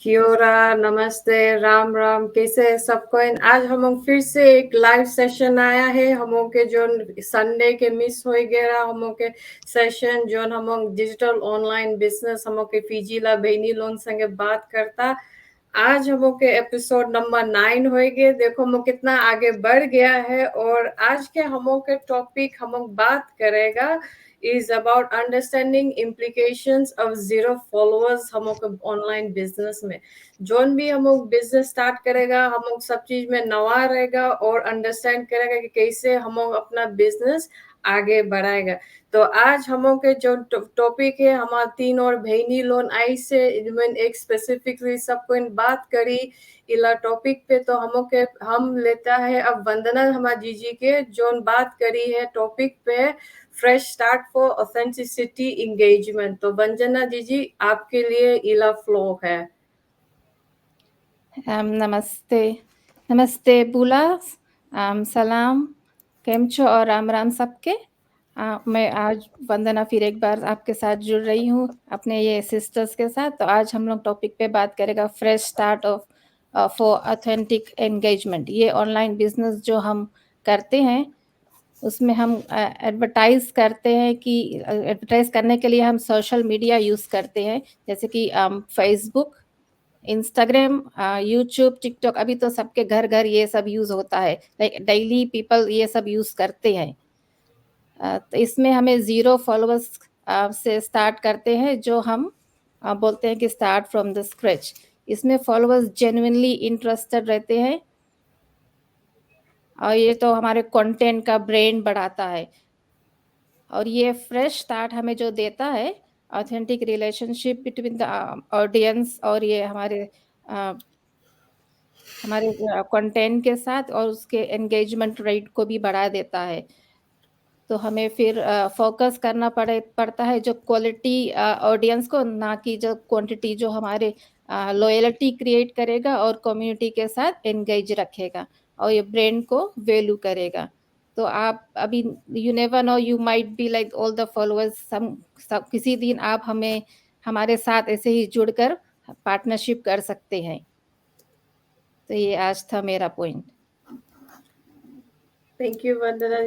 कियोरा, नमस्ते, राम राम, कैसे है सबको? आज हम लोग फिर से एक लाइव सेशन आया है। हम लोग के जो संडे के मिस हो गया हम लोग के सेशन जो हम लोग डिजिटल ऑनलाइन बिजनेस हम लोग के फीजीला बेनी लोन संगे बात करता। आज हम लोग के एपिसोड नंबर 9 हो गए। देखो हम लोग कितना आगे बढ़ गया है। और आज के हम लोग के टॉपिक हम लोग बात करेगा is about understanding implications of zero followers हम लोग ऑनलाइन बिजनेस में। जोन भी हम लोग बिजनेस स्टार्ट करेगा हम लोग सब चीज में नवा रहेगा और अंडरस्टैंड करेगा कि कैसे हम लोग अपना बिजनेस आगे बढ़ाएगा। तो आज हम लोग के जो टॉपिक है हमारा 3 और बहनी लोन आई से एक स्पेसिफिकली सबको इन बात करी इला टॉपिक पे। तो हम लोग के हम लेता है अब वंदना हमारा जीजी के जो बात करी है टॉपिक पे fresh start for authenticity engagement. तो वंदना जीजी आपके लिए इला फ्लो है। नमस्ते बुला, सलाम, केम छो और राम राम सबके। मैं आज वंदना फिर एक बार आपके साथ जुड़ रही हूँ अपने ये सिस्टर्स के साथ। तो आज हम लोग टॉपिक पे बात करेगा fresh start of for authentic engagement. ये ऑनलाइन बिजनेस जो हम करते हैं उसमें हम एडवर्टाइज करते हैं कि एडवर्टाइज करने के लिए हम सोशल मीडिया यूज़ करते हैं, जैसे कि फेसबुक, इंस्टाग्राम, यूट्यूब, टिकटॉक। अभी तो सबके घर घर ये सब यूज़ होता है, लाइक डेली पीपल ये सब यूज़ करते हैं। तो इसमें हमें 0 फॉलोअर्स से स्टार्ट करते हैं, जो हम बोलते हैं कि स्टार्ट फ्रॉम द स्क्रैच। इसमें फॉलोअर्स जेन्युइनली इंटरेस्टेड रहते हैं और ये तो हमारे कंटेंट का ब्रांड बढ़ाता है। और ये फ्रेश स्टार्ट हमें जो देता है authentic relationship between the audience और ये हमारे कंटेंट के साथ और उसके एंगेजमेंट रेट को भी बढ़ा देता है। तो हमें फिर फोकस करना पड़ता है जो क्वालिटी ऑडियंस को, ना कि जो क्वांटिटी, जो हमारे लॉयल्टी क्रिएट करेगा और कम्युनिटी के साथ एंगेज रखेगा और ये ब्रांड को वैल्यू करेगा। तो आप अभी you never know, you might be like all the followers, सब किसी दिन आप हमारे साथ ऐसे ही जुड़कर पार्टनरशिप कर सकते हैं। तो ये आज था मेरा point. Thank you Vandana.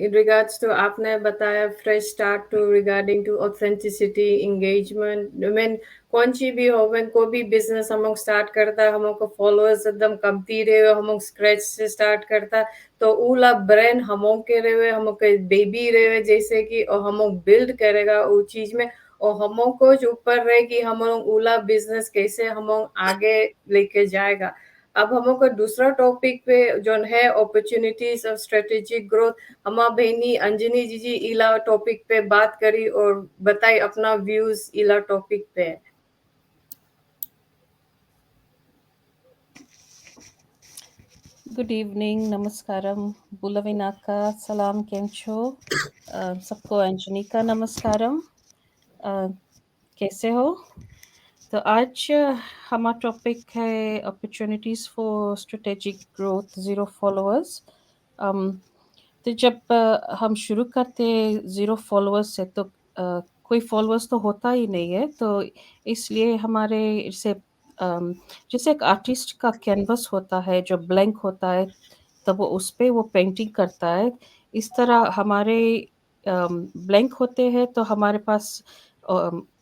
In regards to आपने बताया fresh start to regarding to authenticity engagement. Mean कौन सी भी हो, मैं कोई भी बिजनेस हम लोग स्टार्ट करता है हम लोग को फॉलोअर्स एकदम कमती रहे, हम लोग स्क्रैच से स्टार्ट करता तो उला ब्रांड हम लोग के रहे, हम लोग के बेबी रहे जैसे कि और हम लोग बिल्ड करेगा वो चीज में और हम लोग को जो ऊपर रहे कि हम लोग उला बिजनेस कैसे हम लोग आगे लेके जाएगा। अब हम लोग का दूसरा टॉपिक पे जो है अपॉर्चुनिटीज ऑफ स्ट्रेटेजिक ग्रोथ, हमारा बहनी अंजनी जी इला टॉपिक पे बात करी और बताई अपना व्यूज इला टॉपिक पे। गुड इवनिंग, नमस्कारम, बुलविनाका, सलाम, केम छो सबको, अंजनी का नमस्कारम। कैसे हो? तो आज हमारा टॉपिक है opportunities for strategic growth, 0 followers. तो जब हम शुरू करते हैं 0 फॉलोअर्स से तो कोई फॉलोअर्स तो होता ही नहीं है। तो इसलिए हमारे इसे जैसे एक आर्टिस्ट का कैनवस होता है जो ब्लैंक होता है, तब वो उस पे वो पेंटिंग करता है। इस तरह हमारे ब्लैंक होते हैं तो हमारे पास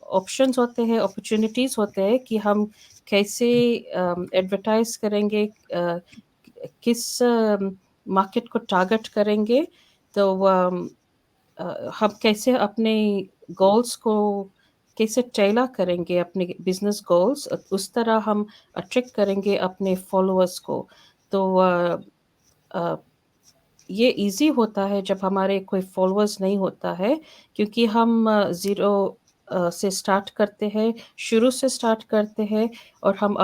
ऑप्शंस होते हैं, अपॉर्चुनिटीज़ होते हैं कि हम कैसे एडवर्टाइज करेंगे, किस मार्केट को टारगेट करेंगे। तो हम कैसे अपने गोल्स को कैसे टेलर करेंगे, अपने बिजनेस गोल्स, उस तरह हम अट्रैक्ट करेंगे अपने फॉलोअर्स को। तो ये ईज़ी होता है जब हमारे कोई फॉलोअर्स नहीं होता है, क्योंकि हम ज़ीरो से स्टार्ट करते हैं, शुरू से स्टार्ट करते हैं और हम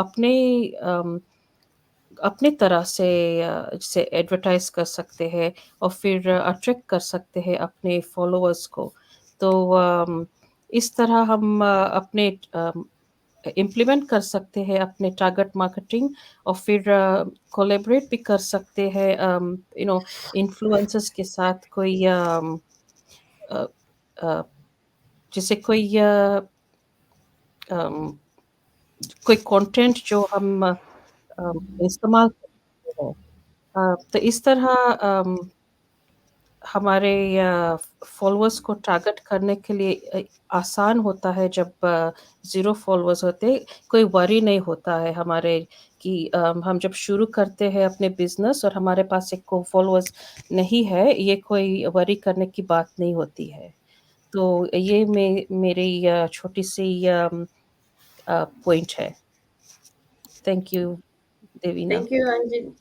अपने तरह से जैसे एडवर्टाइज़ कर सकते हैं और फिर अट्रैक्ट कर सकते हैं अपने फॉलोअर्स को। तो इस तरह हम अपने इम्प्लीमेंट कर सकते हैं अपने टारगेट मार्केटिंग और फिर कोलैबोरेट भी कर सकते हैं इन्फ्लुएंसर्स के साथ कोई अ, अ, जैसे कोई कंटेंट जो हम इस्तेमाल करते हैं। तो इस तरह हमारे फॉलोअर्स को टारगेट करने के लिए आसान होता है जब ज़ीरो फॉलोअर्स होते, कोई वरी नहीं होता है हमारे कि हम जब शुरू करते हैं अपने बिज़नेस और हमारे पास एक को फॉलोअर्स नहीं है, ये कोई वरी करने की बात नहीं होती है। तो ये मेरी छोटी-सी पॉइंट है। Thank you, Devina. Thank you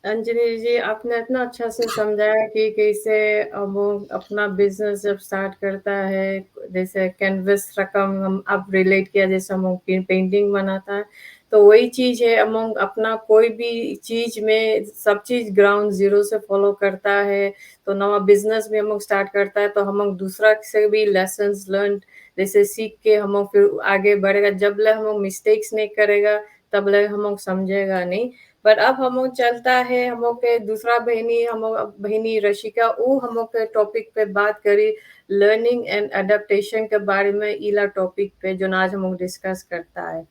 Anjali ji, आपने इतना अच्छा से समझाया कि कैसे वो अपना बिजनेस जब स्टार्ट करता है, जैसे कैनवस रकम हम अब रिलेट किया, जैसे हम पेंटिंग बनाता है, तो वही चीज है। हम अपना कोई भी चीज में सब चीज ग्राउंड जीरो से फॉलो करता है, तो नवा बिजनेस भी हम स्टार्ट करता है, तो हम दूसरा से भी लेसन लर्न जैसे सीख के हम फिर आगे बढ़ेगा। जब ले हम मिस्टेक्स नहीं करेगा तब ले हम समझेगा नहीं। पर अब हम चलता है हम के दूसरा बहनी रशिका, वो हम के टॉपिक पे बात करी लर्निंग एंड अडेप्टेशन के बारे में, इला टॉपिक पे जो आज हम डिस्कस करता है।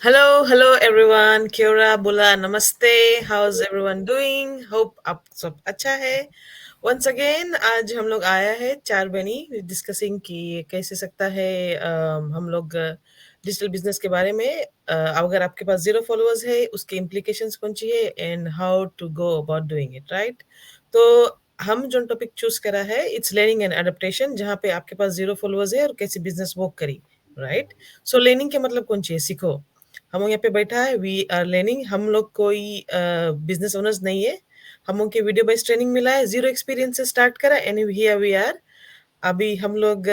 Hello everyone. Kia ora, bola, namaste. How's everyone doing? Hope आप सब अच्छा है। Once again आज हम लोग आया है चार बनी डिस्कसिंग कि कैसे सकता है हम लोग डिजिटल बिजनेस के बारे में। अगर आपके पास जीरो फॉलोअर्स है उसके इम्प्लीकेशंस कौन सी है and how to go about doing it, right. तो हम जो टॉपिक चूज करा है इट्स लर्निंग एंड एडेप्टेशन, जहाँ पे आपके पास जीरो फॉलोअर्स है और कैसे बिजनेस वर्क करी, राइट। सो लर्निंग के मतलब कौन सी है, सीखो। हम लोग यहाँ पे बैठा है, वी आर लर्निंग। हम लोग कोई बिजनेस ओनर्स नहीं है, हम लोग के वीडियो बेस्ड ट्रेनिंग मिला है, जीरो एक्सपीरियंस से स्टार्ट करा एंड हियर वी आर। अभी हम लोग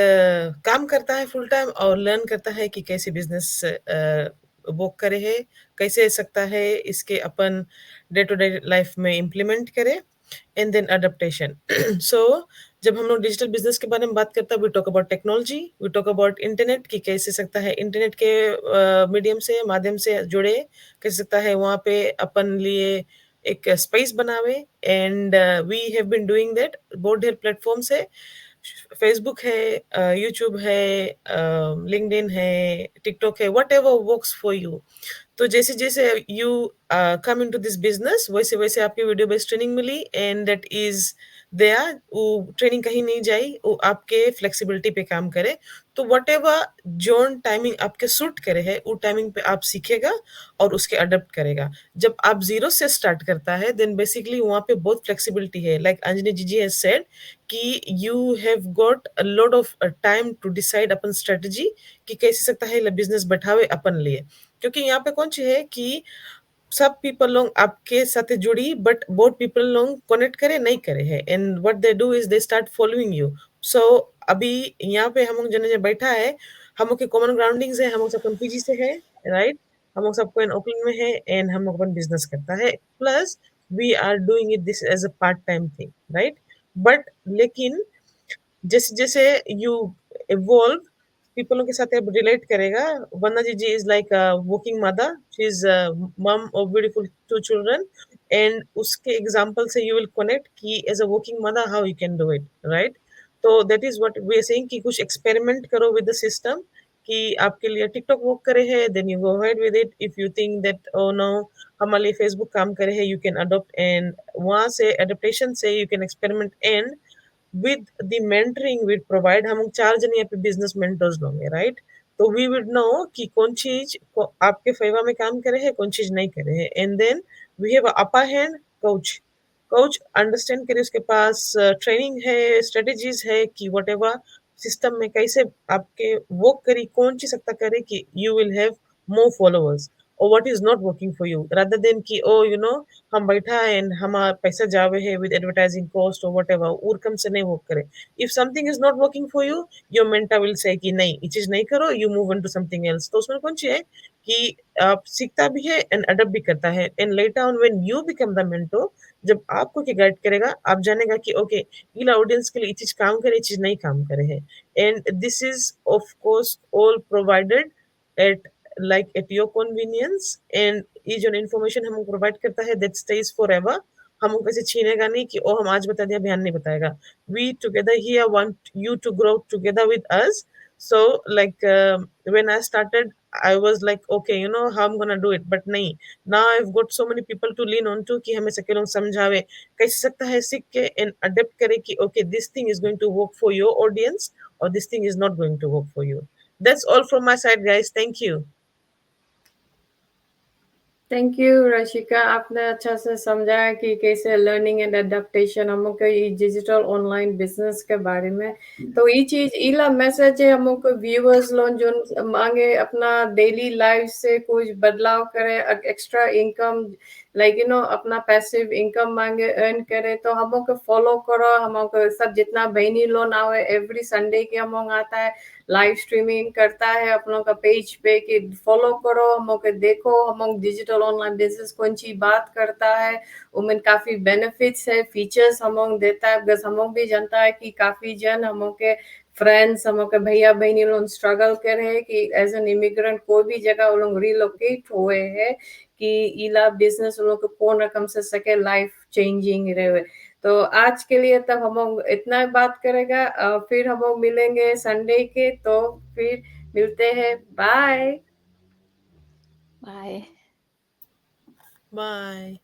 काम करता है फुल टाइम और लर्न करता है कि कैसे बिजनेस वर्क करे है, कैसे सकता है इसके अपन डे टू डे लाइफ में इम्प्लीमेंट करे, एंड देन अडेप्टेशन। सो जब हम लोग डिजिटल बिजनेस के बारे में बात करते हैं, we talk about technology, we talk about internet की कैसे सकता है इंटरनेट के मीडियम से माध्यम से जुड़े, कैसे सकता है वहाँ पे अपन लिए एक स्पेस बनावे, and we have been doing that. बहुत ढेर प्लेटफॉर्म्स है, फेसबुक है, यूट्यूब है, लिंक्डइन है, टिकटॉक है, whatever works for you. तो जैसे जैसे you come into this business, वैसे वैसे आपकी वीडियो बेस्ड ट्रेनिंग मिली एंड दैट इज देयर। वो ट्रेनिंग कहीं नहीं जाई, वो आपके फ्लेक्सिबिलिटी पे काम करे। तो वट एवर जोन टाइमिंग आपके सूट करे है, वो टाइमिंग पे आप सीखेगा और उसके अडेप्ट करेगा। जब आप जीरो से स्टार्ट करता है देन बेसिकली वहाँ पे बहुत फ्लेक्सिबिलिटी है, like Anjani ji has said कि you have got a lot of time to decide अपन स्ट्रेटजी कि कैसे सकता है बिजनेस बैठावे अपन लिए। क्योंकि यहाँ पे कौन सी है कि सब पीपल लोग आपके साथ जुड़ी, बट बहुत पीपल लोग कनेक्ट करे नहीं करे है, and what they do is they start following you. So अभी यहाँ पे हम लोग जने बैठा है, हम लोग के कॉमन ग्राउंडिंग्स है, हम लोग सब पीजी से है, राइट। हम लोग सबको ओपनिंग में है एंड हम लोग अपन बिजनेस करता है, plus we are doing it this as a part time thing, right. But लेकिन जैसे जैसे यू इवॉल्व, पीपलों के साथ अब रिलेट करेगा। Vandana ji is like working mother, she is mum of beautiful two children, and उसके एग्जांपल से यू विल कनेक्ट कि as a working mother how you can do it, right. तो that is what we are saying कि कुछ experiment करो with the system कि आपके लिए टिकटॉक वर्क करे है, then you go ahead with it. If you think that oh no हमारे लिए फेसबुक काम करे है, यू कैन अडॉप्ट, एंड वहां से एडेप्टेशन से you can experiment, and with the mentoring we provide, हम चार जन यहाँ पे बिजनेस मेंटर्स होंगे, राइट। तो वी वुड नो कि कौन चीज आपके फेवर में काम करे है, कौन चीज नहीं करे है, and then we have upper hand coach. Coach understand करे, उसके पास ट्रेनिंग है, स्ट्रेटेजीज है कि वट एवर सिस्टम में कैसे आपके वर्क करी, कौन सी सकता करे कि you will have more followers. or what is not working for you, rather than ki हम बैठा है and हमारा पैसा जावे है with advertising cost or whatever, ऊरकम से नहीं work करे. If something is not working for you, your mentor will say कि नहीं ये चीज नहीं करो, you move on to something else. तो उसमें कौन सी है कि आप सीखता भी है and adapt भी करता है, and later on when you become the mentor, जब आपको की गाइड करेगा आप जानेगा कि ओके ये ऑडियंस के लिए ये चीज काम करे, ये चीज नहीं काम करे है. And this is of course all provided eight at your convenience, and ये जो इन्फॉर्मेशन हमको प्रोवाइड करता है that stays forever. हमको कैसे छीनेगा नहीं कि ओ हम आज बता दिया ध्यान नहीं बताएगा. We together here want you to grow together with us. So when I started, I was like, okay, how I'm gonna do it, but nahi. Now I've got so many people to lean on to कि हमें सके लोग समझावे कैसे सकता है सीख के and adapt करे कि okay, this thing is going to work for your audience or this thing is not going to work for you. That's all from my side, guys. Thank you. Thank you Rashika, आपने अच्छा से समझाया कि कैसे learning and adaptation हमको ये digital online business के बारे में. तो ये चीज इला मैसेज है हमको व्यूअर्स लोग जो मांगे अपना डेली लाइफ से कुछ बदलाव करे, एक्स्ट्रा इनकम अपना पैसिव इनकम मांगे अर्न करे, तो हमको फॉलो करो. हमको सब जितना बहनी लोन आवे एवरी संडे के हम आता है, लाइव स्ट्रीमिंग करता है अपनों का पेज पे कि फॉलो करो, हमको देखो हम डिजिटल ऑनलाइन बिजनेस कौन सी बात करता है, उनमें काफी बेनिफिट्स है, फीचर्स हम देता है. बिकॉज हम भी जानता है कि काफी जन हमके फ्रेंड्स हमके भैया बहनी लोग स्ट्रगल करे कि एज एन इमिग्रेंट कोई भी जगह वो लोग रिलोकेट हुए हैं कि इला बिजनेस उन लोग को कौन रकम से सके लाइफ चेंजिंग रहे. तो आज के लिए तब हम इतना बात करेगा, फिर हम मिलेंगे संडे के, तो फिर मिलते हैं. Bye bye. Bye.